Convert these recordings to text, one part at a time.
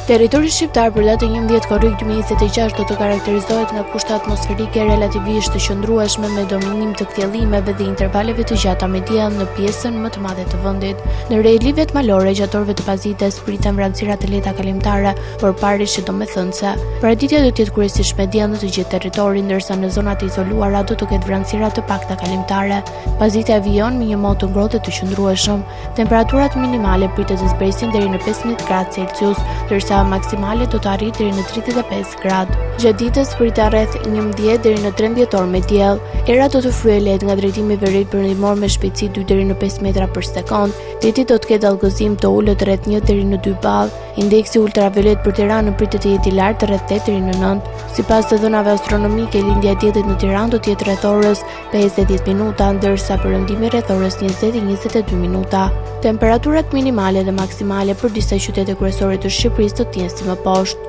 Territori shqiptar për datën 11 korrik 2026 do të karakterizohet nga kushte atmosferike relativisht të qëndrueshme me dominim të kthjellimeve dhe intervaleve të gjata me diell në pjesën më të madhe të vendit. Në reliefet malore gjatë orëve të pazites priten vranësira të lehta kalimtare, por parisht domethënëse. Paraditja do të jetë kryesisht me diell në të gjithë territorin, ndërsa në zonat e izoluara do të ketë vranësira të pakta kalimtare. Pazitja vijon me një mod të ngrohtë të qëndrueshëm. Temperaturat minimale pritet të zbresin deri në 15 gradë Celsius, ndërsa maksimale do të arrijë deri në 35 gradë. Gjatë ditës pritet rreth 11 deri në 13 orë me diell. Era do të fryejë lehtë nga drejtimi veriut perëndimor me shpejtësi 2 deri në 5 metra për sekond. Deti do të ketë dallgëzim të ulët rreth 1 deri në 2 ball. Indeksi ultraviolet për Tiranën pritet të jetë i lartë rreth 8 deri në 9. Sipas të dhënave astronomike, lindja e diellit në Tiranë do të jetë rreth orës 5:10 minuta, ndërsa perëndimi rreth orës 20:22 minuta. Temperaturat minimale dhe maksimale për disa qytete kryesore të Shqipërisë do të jenë si më poshtë.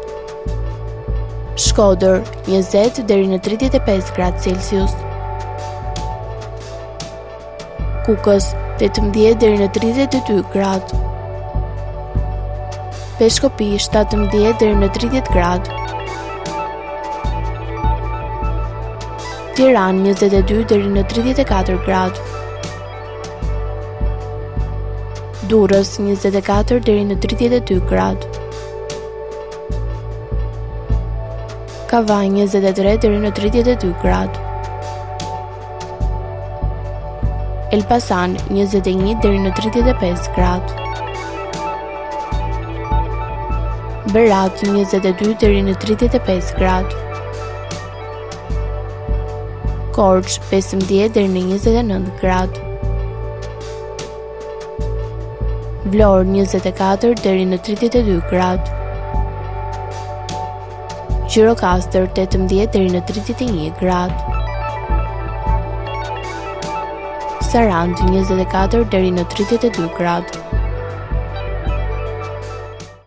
Shkodër 20 deri në 35 gradë Celsius. Kukës 18 deri në 32 gradë. Peshkopi 17 deri në 30 gradë. Tiranë 22 deri në 34 gradë. Durrës 24 deri në 32 gradë. Kavaj 23 deri në 32 gradë. Elbasan 21 deri në 35 gradë. Berat 22 deri në 35 gradë. Korçë 15 deri në 29 gradë. Vlorë 24 deri në 32 gradë. Gjirokastër 18 deri në 31 gradë. Sarandë 24 deri në 32 gradë.